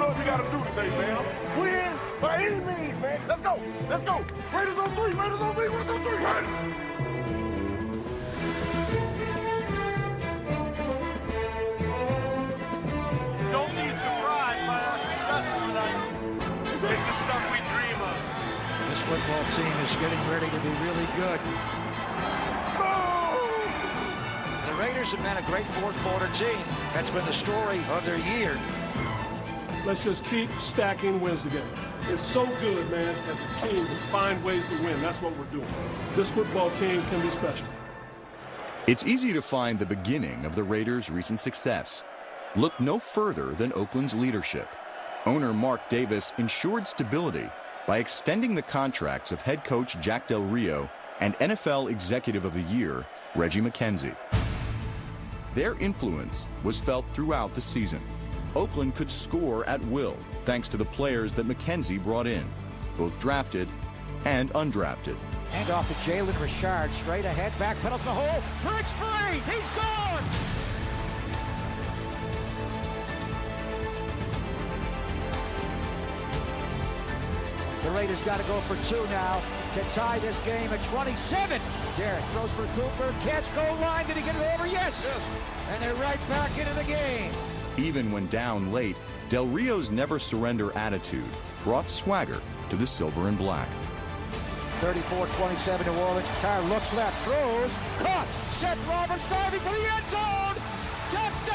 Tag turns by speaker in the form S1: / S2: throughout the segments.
S1: what we got to do today, man. Win by any means, man. Let's go. Let's go. Raiders on three. Raiders on three. 1, 2, 3. Raiders.
S2: Don't be surprised by our successes tonight. It's the stuff we dream of.
S3: This football team is getting ready to be really good. The Raiders have been a great fourth-quarter team. That's been the story of their year.
S4: Let's just keep stacking wins together. It's so good, man, as a team to find ways to win. That's what we're doing. This football team can be special.
S5: It's easy to find the beginning of the Raiders' recent success. Look no further than Oakland's leadership. Owner Mark Davis ensured stability by extending the contracts of head coach Jack Del Rio and NFL Executive of the Year, Reggie McKenzie. Their influence was felt throughout the season. Oakland could score at will thanks to the players that McKenzie brought in, both drafted and undrafted.
S3: Hand off to Jalen Richard, straight ahead, back pedals in the hole, breaks free, he's gone! The Raiders got to go for 2 now to tie this game at 27. Derek throws for Cooper, catch, goal line, did he get it over? Yes! And they're right back into the game.
S5: Even when down late, Del Rio's never-surrender attitude brought swagger to the silver and black.
S3: 34-27 New Orleans. Carr looks left, throws, caught. Seth Roberts diving for the end zone. Touchdown!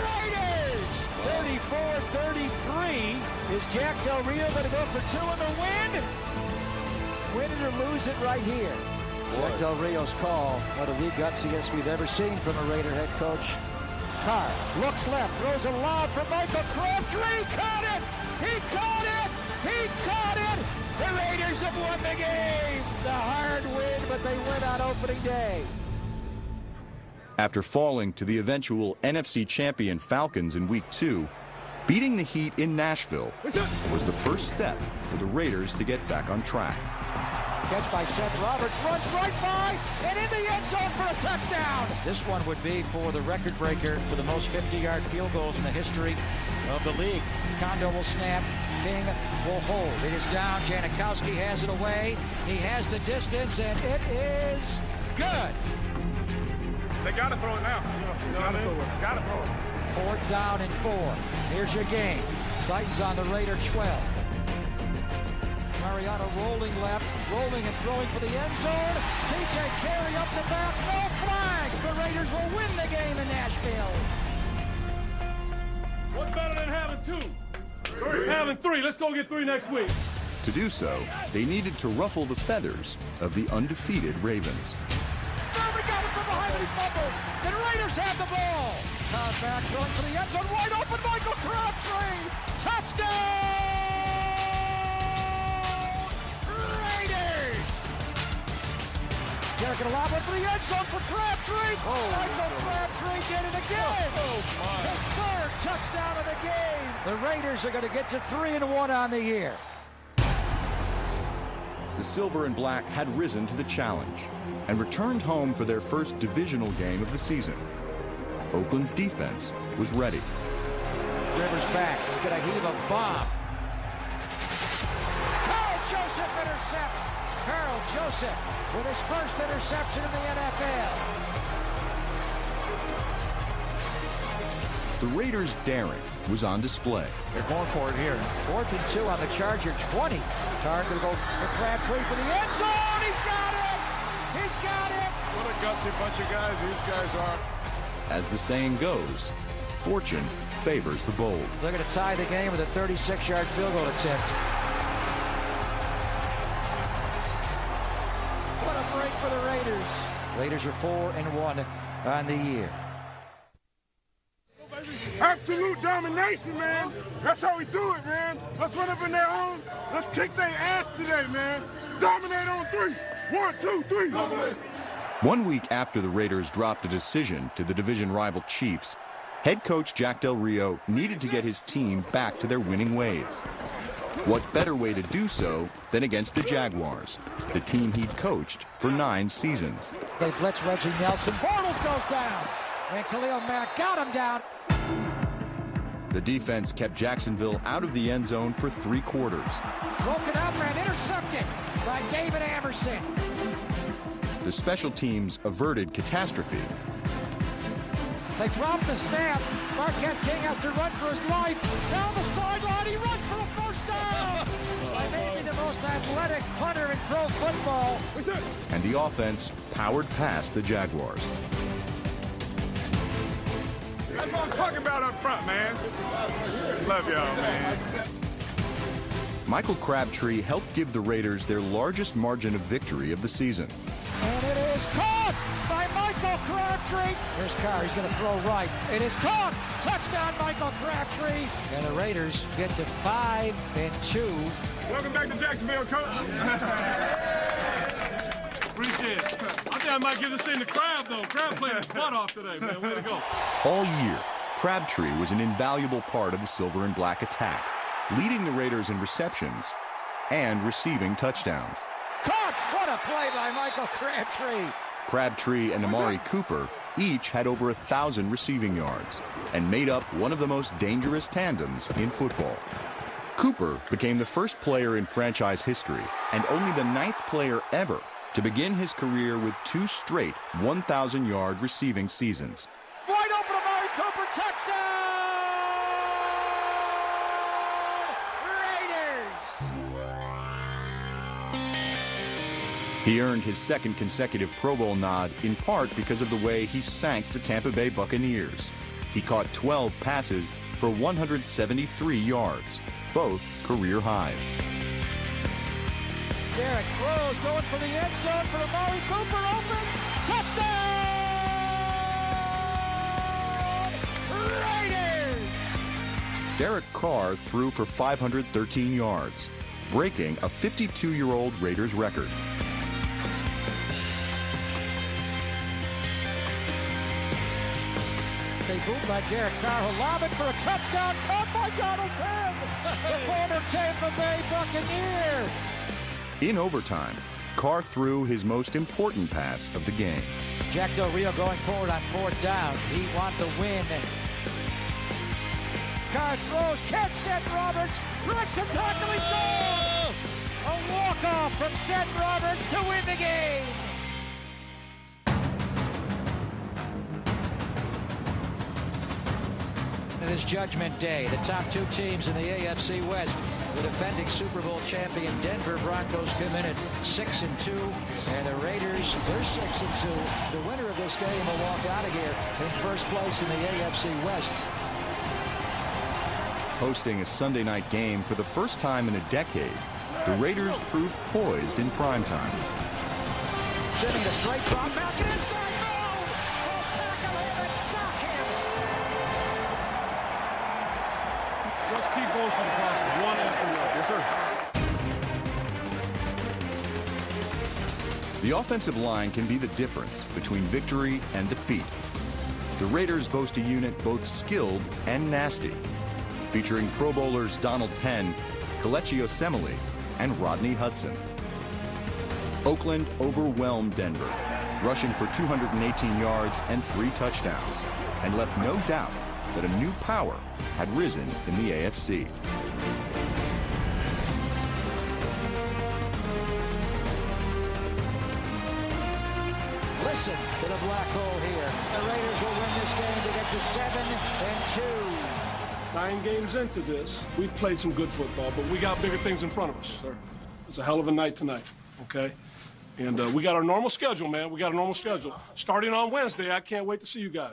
S3: Raiders! 34-33. Is Jack Del Rio going to go for 2 in the win? Win it or lose it right here. Jack Del Rio's call, one of the gutsiest we've ever seen from a Raider head coach. Carr looks left, throws a lob for Michael Crabtree. Caught it! He caught it! He caught it! The Raiders have won the game! The hard win, but they win on opening day.
S5: After falling to the eventual NFC champion Falcons in Week 2, beating the Heat in Nashville was the first step for the Raiders to get back on track.
S3: Catch by Seth Roberts, runs right by, and in the end zone for a touchdown. This one would be for the record breaker for the most 50-yard field goals in the history of the league. Kondo will snap, King will hold. It is down, Janikowski has it away. He has the distance, and it is good.
S1: They got to throw it now. Got to throw it.
S3: 4th down and 4. Here's your game. Titans on the Raider 12. Mariano rolling left, rolling and throwing for the end zone. T.J. Carey up the back, no flag. The Raiders will win the game in Nashville.
S4: What's better than having 2? Having 3. Let's go get 3 next week.
S5: To do so, they needed to ruffle the feathers of the undefeated Ravens.
S3: Thurman got it from behind, he fumbled. The Raiders have the ball. Carr back, throwing for the end zone, wide open, Michael Crabtree. Touchdown! They're going to lob it for the end zone for Crabtree. Michael Crabtree did it again. His 3rd touchdown of the game. The Raiders are going to get to 3-1 on the year.
S5: The Silver and Black had risen to the challenge and returned home for their first divisional game of the season. Oakland's defense was ready.
S3: Rivers back, going to heave a bomb. Carl Joseph intercepts. Carl Joseph with his first interception in the NFL.
S5: The Raiders' daring was on display.
S3: They're going for it here. 4th and 2 on the Charger 20. Carr going to go for Crabtree for the end zone. He's got it! He's got it!
S1: What a gutsy bunch of guys these guys are.
S5: As the saying goes, fortune favors the bold.
S3: They're going to tie the game with a 36-yard field goal attempt. What a break for the Raiders. Raiders are 4-1 on the year.
S1: Absolute domination, man. That's how we do it, man. Let's run up in their own. Let's kick their ass today, man. Dominate on 3. 1, 2, 3. Dominate.
S5: 1 week after the Raiders dropped a decision to the division rival Chiefs, head coach Jack Del Rio needed to get his team back to their winning ways. What better way to do so than against the Jaguars, the team he'd coached for 9 seasons.
S3: They blitz Reggie Nelson. Bortles goes down. And Khalil Mack got him down.
S5: The defense kept Jacksonville out of the end zone for 3 quarters.
S3: Broken up and intercepted by David Amerson.
S5: The special teams averted catastrophe.
S3: They drop the snap. Marquette King has to run for his life. Down the sideline, he runs for a first down. By maybe the most athletic punter in pro football.
S5: And the offense powered past the Jaguars.
S1: That's what I'm talking about up front, man. Love y'all, man.
S5: Michael Crabtree helped give the Raiders their largest margin of victory of the season.
S3: And it is caught by Michael Crabtree. Here's Carr, he's going to throw right. It is caught. Touchdown, Michael Crabtree. And the Raiders get to 5-2.
S1: Welcome back to Jacksonville, Coach.
S4: Appreciate it. I think I might give this thing to Crab, though. Crab played his butt off today, man. Way to go.
S5: All year, Crabtree was an invaluable part of the silver and black attack, leading the Raiders in receptions and receiving touchdowns.
S3: Caught! What a play by Michael Crabtree.
S5: Crabtree and Amari Cooper each had over 1,000 receiving yards and made up one of the most dangerous tandems in football. Cooper became the first player in franchise history and only the 9th player ever to begin his career with 2 straight 1,000-yard receiving seasons.
S3: Wide open, Amari Cooper, touchdown! Raiders!
S5: He earned his 2nd consecutive Pro Bowl nod in part because of the way he sank the Tampa Bay Buccaneers. He caught 12 passes for 173 yards, both career highs.
S3: Derek Crow's going for the end zone for Amari Cooper, open, touchdown! Raiders!
S5: Derek Carr threw for 513 yards, breaking a 52-year-old Raiders record.
S3: They boot by Derek Carr, who'll lob it for a touchdown, caught by Donald Penn, the former Tampa Bay Buccaneer.
S5: In overtime, Carr threw his most important pass of the game.
S3: Jack Del Rio going forward on 4th down. He wants a win. Carr throws, catch Seth Roberts, breaks the tackle, he's gone! A walk-off from Seth Roberts to win the game. It is Judgment Day. The top 2 teams in the AFC West. The defending Super Bowl champion Denver Broncos come in at 6-2, and the Raiders, they're 6-2. The winner of this game will walk out of here in first place in the AFC West.
S5: Hosting a Sunday night game for the first time in a decade, the Raiders proved poised in primetime.
S3: Sitting in a straight drop, Malkin inside mode! Oh, tackle him and sock him!
S4: Just keep going through the process, one after the other. Yes, sir.
S5: The offensive line can be the difference between victory and defeat. The Raiders boast a unit both skilled and nasty, featuring Pro Bowlers Donald Penn, Kelechi Osemele, and Rodney Hudson. Oakland overwhelmed Denver, rushing for 218 yards and 3 touchdowns, and left no doubt that a new power had risen in the AFC.
S3: Listen to the black hole here. The Raiders will win this game to get to 7-2.
S4: 9 games into this, we've played some good football, but we got bigger things in front of us, sir. It's a hell of a night tonight, okay? And we got our normal schedule, man. We got a normal schedule. Starting on Wednesday, I can't wait to see you guys.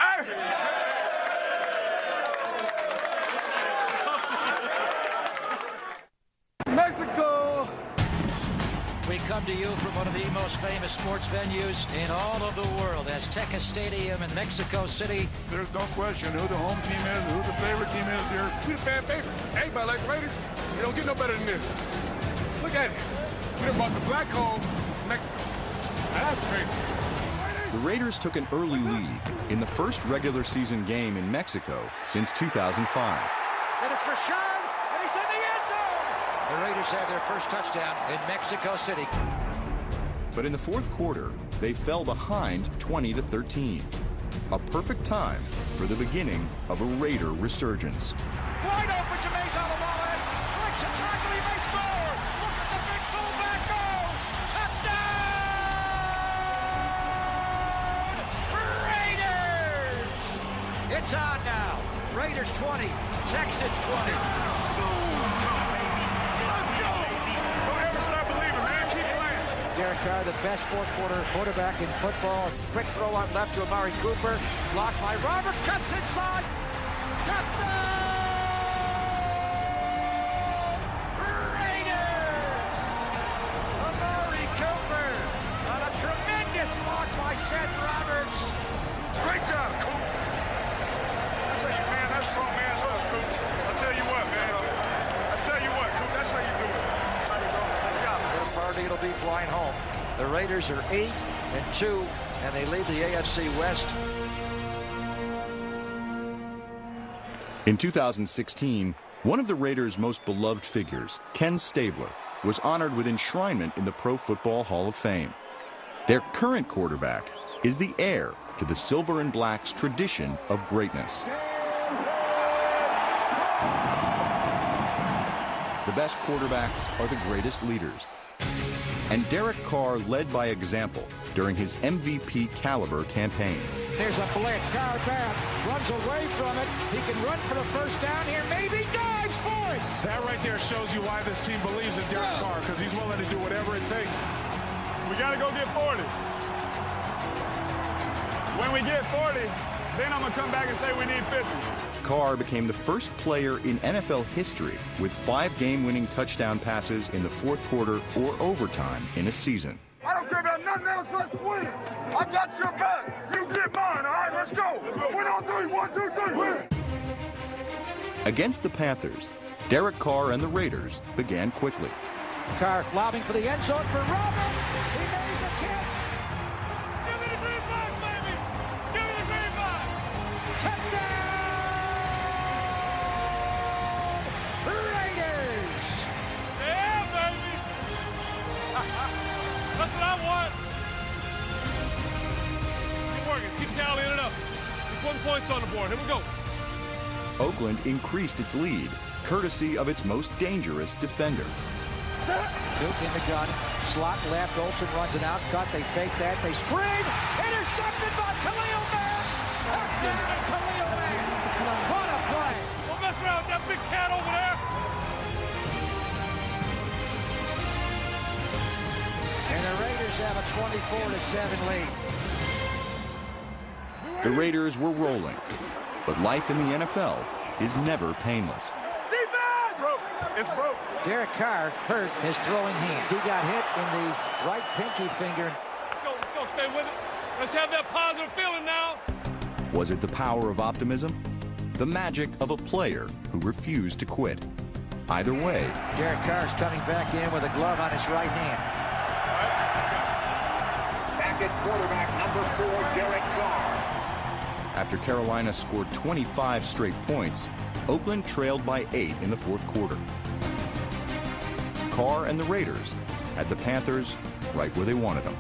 S1: Mexico!
S3: We come to you from one of the most famous sports venues in all of the world, Azteca Stadium in Mexico City.
S1: There's no question who the home team is, who the favorite team is here.
S6: We the fan favorite. Everybody like Raiders. You don't get no better than this. Look at it. We done brought the black hole to Mexico. Now that's crazy.
S5: The Raiders took an early lead in the first regular season game in Mexico since 2005.
S3: And it's Rashad, and he's in the end zone! The Raiders have their first touchdown in Mexico City.
S5: But in the 4th quarter, they fell behind 20-13. A perfect time for the beginning of a Raider resurgence.
S3: Wide open, Jameis Alawala breaks a tackle, he may score. Look at the big fullback go. Touchdown! Raiders! It's on now. Raiders 20, Texans 20.
S2: Let's go! Don't ever stop believing, man. Keep playing.
S3: Derek Carr, the best fourth quarter quarterback in football. Quick throw on left to Amari Cooper. Blocked by Roberts, cuts inside. Touchdown! Raiders! Amari Cooper on a tremendous block by Seth Roberts.
S2: Great job, Coop. That's how you, man. That's grown man's up, Coop. I'll tell you what, man. I'll tell you what, Coop. That's how you do it. That's how you do it. Nice job.
S3: Their party will be flying home. The Raiders are 8-2, and they lead the AFC West.
S5: In 2016, one of the Raiders' most beloved figures, Ken Stabler, was honored with enshrinement in the Pro Football Hall of Fame. Their current quarterback is the heir to the Silver and Black's tradition of greatness. The best quarterbacks are the greatest leaders. And Derek Carr led by example during his MVP caliber campaign.
S3: There's a blitz. Carr back, runs away from it. He can run for the first down here, maybe dives for it.
S7: That right there shows you why this team believes in Derek Carr, because he's willing to do whatever it takes.
S2: We got to go get 40. When we get 40, then I'm going to come back and say we need 50.
S5: Carr became the first player in NFL history with 5 game-winning touchdown passes in the fourth quarter or overtime in a season.
S1: I don't care about nothing else. Let's win. I got your back. You get mine. All right, let's go. Win on 3. 1, 2, 3. Win.
S5: Against the Panthers, Derek Carr and the Raiders began quickly.
S3: Carr lobbing for the end zone for Roberts. He made the catch.
S2: Give me the green flag, baby. Give me the green flag.
S3: Touchdown! Raiders!
S2: Yeah, baby. That's what I want. Keep working. Keep tallying it up. Just 1 point on the board. Here we go.
S5: Oakland increased its lead, courtesy of its most dangerous defender.
S3: Duke in the gun, slot left, Olsen runs it out, cut, they fake that, they sprint, intercepted by Khalil Mack, touchdown Khalil Mack, what a play.
S2: Don't mess around with that big cat over there.
S3: And the Raiders have a 24-7 lead.
S5: The Raiders were rolling, but life in the NFL is never painless.
S2: Defense! Broke. It's broke.
S3: Derek Carr hurt his throwing hand. He got hit in the right pinky finger.
S2: Let's go, stay with it. Let's have that positive feeling now.
S5: Was it the power of optimism? The magic of a player who refused to quit? Either way,
S3: Derek Carr's coming back in with a glove on his right hand.
S8: Back at quarterback, number 4, Derek Carr.
S5: after Carolina scored 25 straight points, Oakland trailed by 8 in the fourth quarter. Carr and the Raiders had the Panthers right where they wanted them.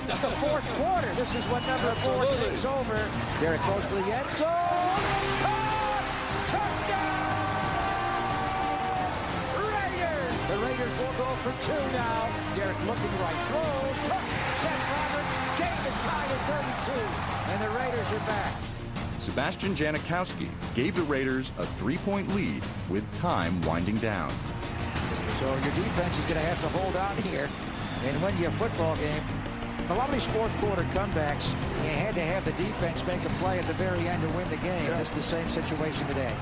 S3: It's the fourth quarter. This is when number 4 takes over. Derek goes for the end zone. Touchdown! Raiders! The Raiders will go for 2 now. Derek looking right, throws. Seth Roberts. Game is tied at 32. And the Raiders are back.
S5: Sebastian Janikowski gave the Raiders a 3-point lead with time winding down.
S3: So your defense is going to have to hold on here and win you a football game. A lot of these fourth quarter comebacks, you had to have the defense make a play at the very end to win the game. Yeah. It's the same situation today.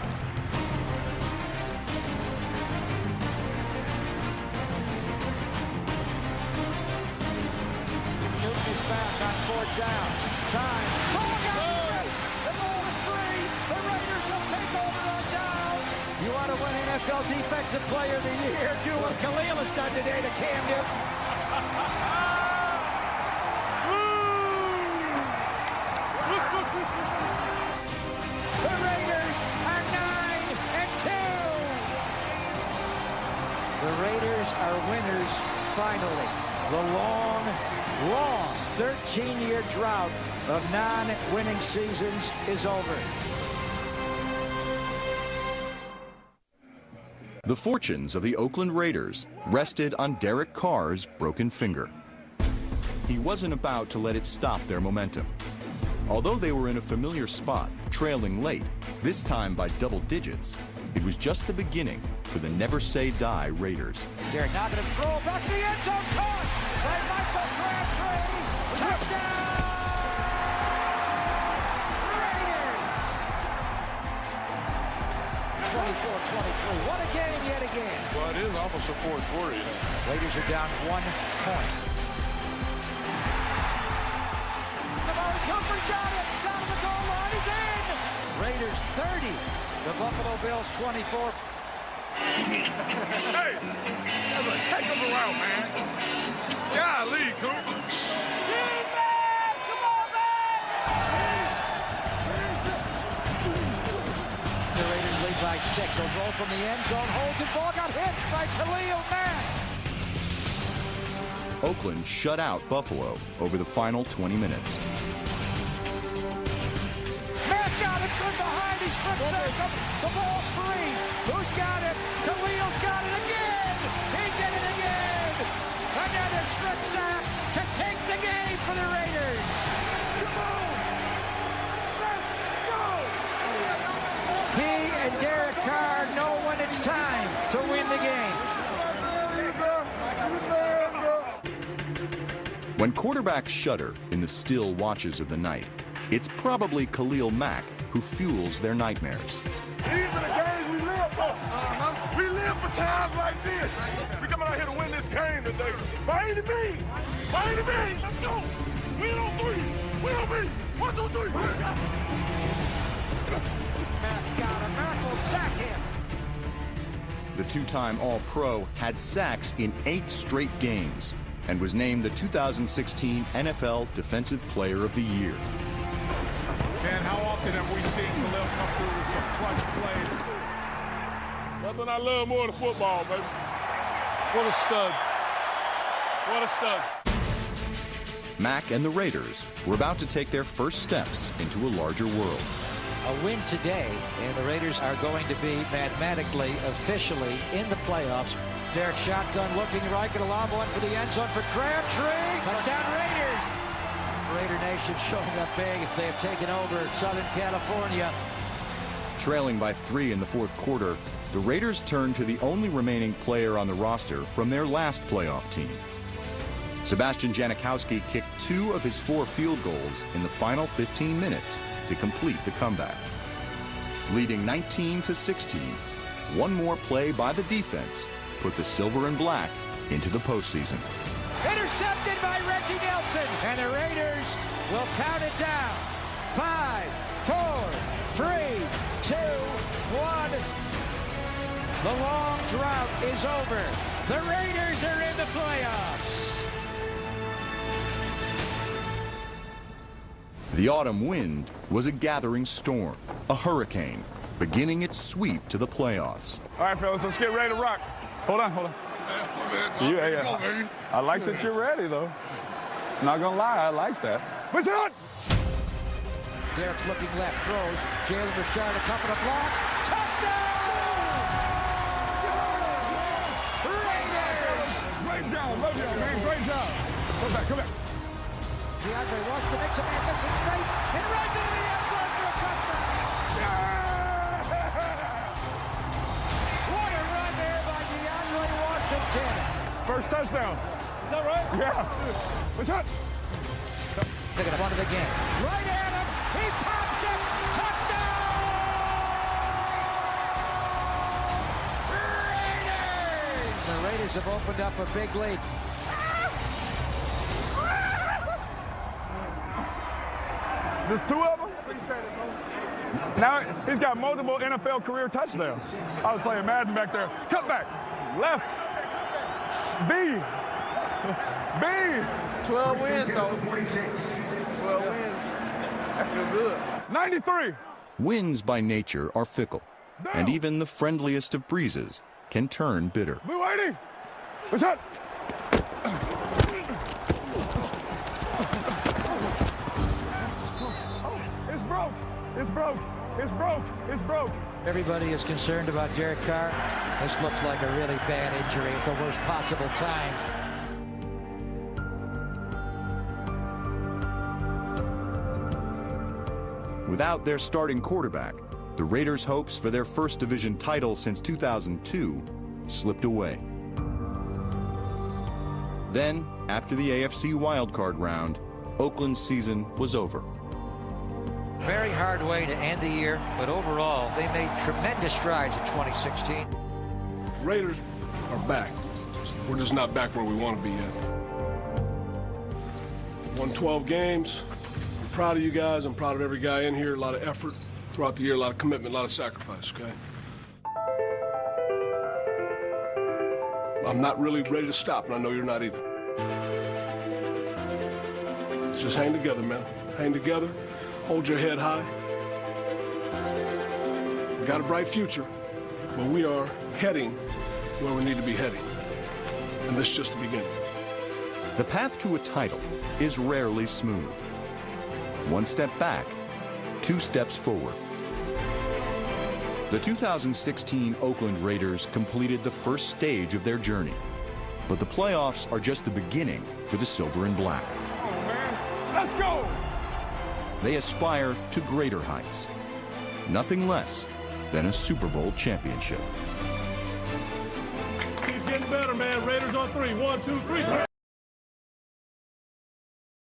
S3: Newton is back on 4th down. Time. Ball got straight. The ball is free. The Raiders will take over on downs. You want to win NFL Defensive Player of the Year? Do what Khalil has done today to Cam Newton. The Raiders are 9-2. The Raiders are winners finally. The long, long 13-year drought of non-winning seasons is over.
S5: The fortunes of the Oakland Raiders rested on Derek Carr's broken finger. He wasn't about to let it stop their momentum. Although they were in a familiar spot, trailing late, this time by double digits, it was just the beginning for the never-say-die Raiders.
S3: Derek now going to throw back to the end zone, caught by Michael Crabtree. Touchdown! Raiders! 24-23. What a game yet again.
S7: Well, it is almost a fourth quarter, you know.
S3: Raiders are down 1 point. Amari Cooper's got it. Down to the goal line. He's in. Raiders 30. The Buffalo Bills 24.
S2: Hey, that's a heck of a route, man. Golly, Coop. Defense! Come on, man!
S3: The Raiders lead by 6. They'll throw from the end zone. Holds it. Ball got hit by Khalil Mack.
S5: Oakland shut out Buffalo over the final 20 minutes.
S3: Mack got it from behind. He slips out. The ball's free. Who's got it? Khalil's got it again. He did it again. Another strip sack to take the game for the Raiders.
S1: Come on! Let's go!
S3: He and Derek Carr know when it's time to win the game.
S5: When quarterbacks shudder in the still watches of the night, it's probably Khalil Mack who fuels their nightmares.
S1: These are the games we live for. We live for times like this. We coming out here to win this game today. By any means. By any means. Let's go. Win on 3. Win on 3. 1, 2, 3.
S3: Mack's got him. Mack will sack him.
S5: The two-time All-Pro had sacks in 8 straight games and was named the 2016 NFL Defensive Player of the Year.
S7: Man, how often have we seen Khalil come through with some clutch plays?
S1: Nothing I love more than football, baby.
S4: What a stud. What a stud.
S5: Mack and the Raiders were about to take their first steps into a larger world.
S3: A win today, and the Raiders are going to be mathematically, officially in the playoffs. Derek shotgun looking right, going to lob one for the end zone for Crabtree. Touchdown Raiders! Raider Nation showing up big. They have taken over Southern California.
S5: Trailing by 3 in the fourth quarter, the Raiders turned to the only remaining player on the roster from their last playoff team. Sebastian Janikowski kicked 2 of his 4 field goals in the final 15 minutes to complete the comeback. Leading 19-16, one more play by the defense put the Silver and Black into the postseason.
S3: Intercepted by Reggie Nelson, and the Raiders will count it down. 5, 4, 3, 2, 1. The long drought is over. The Raiders are in the playoffs.
S5: The autumn wind was a gathering storm, a hurricane, beginning its sweep to the playoffs.
S2: All right, fellas, let's get ready to rock. Hold on, hold on. I like that you're ready, though. Not gonna lie, I like that.
S1: What's up?
S3: Derek's looking left, throws. Jalen Richard, a couple of blocks. Touchdown! Raiders!
S2: Great job, love you, man. Great job. Come back, come back.
S3: DeAndre Washington makes a man miss in space and runs into the end zone for a touchdown. What a run there by DeAndre Washington.
S2: First touchdown.
S3: Is that right?
S2: Yeah. What's up?
S3: They're going to run it again. Right at him. He pops it. Touchdown! Raiders! The Raiders have opened up a big lead.
S2: There's 2 of them? Now he's got multiple NFL career touchdowns. I was playing Madden back there. Cut back. Left. B.
S9: 12 wins, though. 12 wins. I feel good.
S2: 93.
S5: Winds by nature are fickle, and even the friendliest of breezes can turn bitter.
S1: Blue Whitey. What's up?
S2: It's broke. It's broke. It's broke.
S3: Everybody is concerned about Derek Carr. This looks like a really bad injury at the worst possible time.
S5: Without their starting quarterback, the Raiders' hopes for their first division title since 2002 slipped away. Then, after the AFC wildcard round, Oakland's season was over.
S3: Very hard way to end the year, but overall, they made tremendous strides in 2016.
S4: The Raiders are back. We're just not back where we want to be yet. Won 12 games. I'm proud of you guys. I'm proud of every guy in here. A lot of effort throughout the year, a lot of commitment, a lot of sacrifice, okay? I'm not really ready to stop, and I know you're not either. Let's just hang together, man. Hang together. Hold your head high. We got a bright future, but we are heading where we need to be heading. And this is just the beginning.
S5: The path to a title is rarely smooth. One step back, 2 steps forward. The 2016 Oakland Raiders completed the first stage of their journey, but the playoffs are just the beginning for the Silver and Black.
S2: Oh, man. Let's go!
S5: They aspire to greater heights, nothing less than a Super Bowl championship.
S4: Keep getting better, man. Raiders on 3. 1, 2, 3.